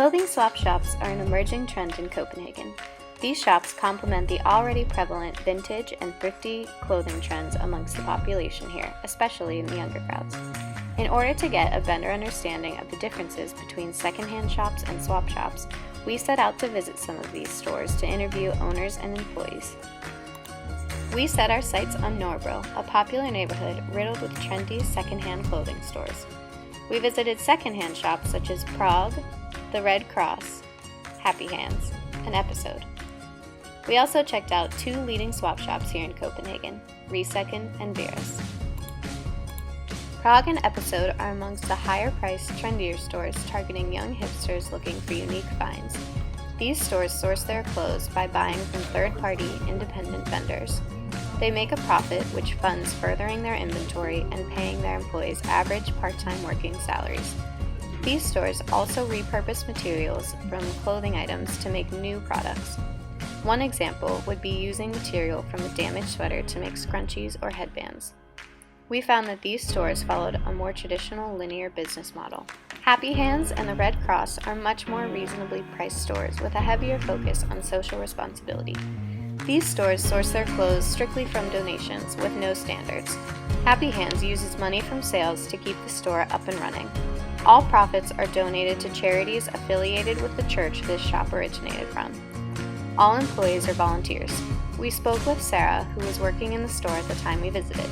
Clothing swap shops are an emerging trend in Copenhagen. These shops complement the already prevalent vintage and thrifty clothing trends amongst the population here, especially in the younger crowds. In order to get a better understanding of the differences between secondhand shops and swap shops, we set out to visit some of these stores to interview owners and employees. We set our sights on Nørrebro, a popular neighborhood riddled with trendy secondhand clothing stores. We visited secondhand shops such as Prague, the Red Cross, Happy Hands, and Episode. We also checked out two leading swap shops here in Copenhagen, Resecond and Vera's. Prague and Episode are amongst the higher-priced, trendier stores targeting young hipsters looking for unique finds. These stores source their clothes by buying from third-party, independent vendors. They make a profit which funds furthering their inventory and paying their employees average part-time working salaries. These stores also repurpose materials from clothing items to make new products. One example would be using material from a damaged sweater to make scrunchies or headbands. We found that these stores followed a more traditional linear business model. Happy Hands and the Red Cross are much more reasonably priced stores with a heavier focus on social responsibility. These stores source their clothes strictly from donations with no standards. Happy Hands uses money from sales to keep the store up and running. All profits are donated to charities affiliated with the church this shop originated from. All employees are volunteers. We spoke with Sarah, who was working in the store at the time we visited.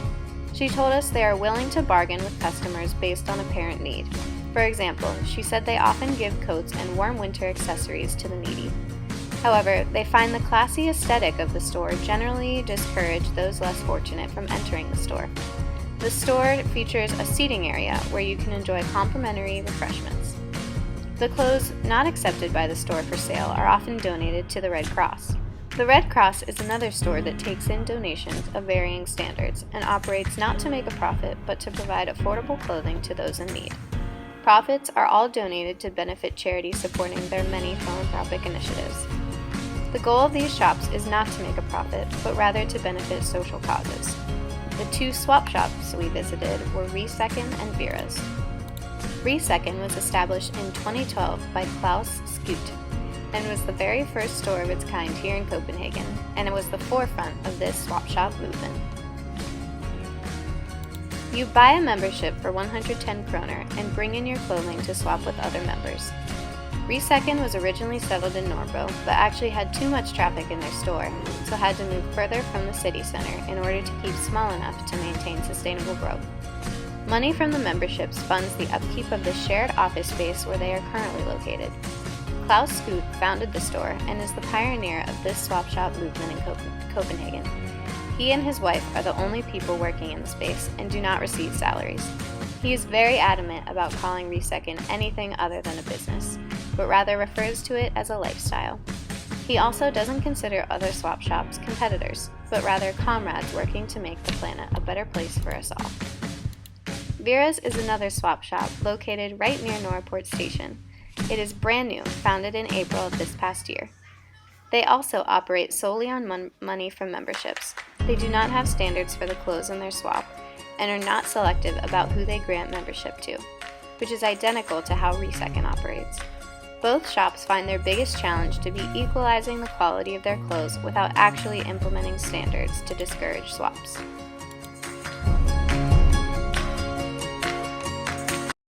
She told us they are willing to bargain with customers based on apparent need. For example, she said they often give coats and warm winter accessories to the needy. However, they find the classy aesthetic of the store generally discourage those less fortunate from entering the store. The store features a seating area where you can enjoy complimentary refreshments. The clothes not accepted by the store for sale are often donated to the Red Cross. The Red Cross is another store that takes in donations of varying standards and operates not to make a profit but to provide affordable clothing to those in need. Profits are all donated to benefit charities supporting their many philanthropic initiatives. The goal of these shops is not to make a profit, but rather to benefit social causes. The two swap shops we visited were Resecond and Vera's. Resecond was established in 2012 by Klaus Scoot and was the very first store of its kind here in Copenhagen, and it was the forefront of this swap shop movement. You buy a membership for 110 kroner and bring in your clothing to swap with other members. Resecond was originally settled in Nørrebro, but actually had too much traffic in their store, so had to move further from the city center in order to keep small enough to maintain sustainable growth. Money from the memberships funds the upkeep of the shared office space where they are currently located. Klaus Scoot founded the store and is the pioneer of this swap shop movement in Copenhagen. He and his wife are the only people working in the space and do not receive salaries. He is very adamant about calling Resecond anything other than a business, but rather refers to it as a lifestyle. He also doesn't consider other swap shops competitors, but rather comrades working to make the planet a better place for us all. Vera's is another swap shop located right near Nørreport Station. It is brand new, founded in April of this past year. They also operate solely on money from memberships. They do not have standards for the clothes in their swap and are not selective about who they grant membership to, which is identical to how Resecond operates. Both shops find their biggest challenge to be equalizing the quality of their clothes without actually implementing standards to discourage swaps.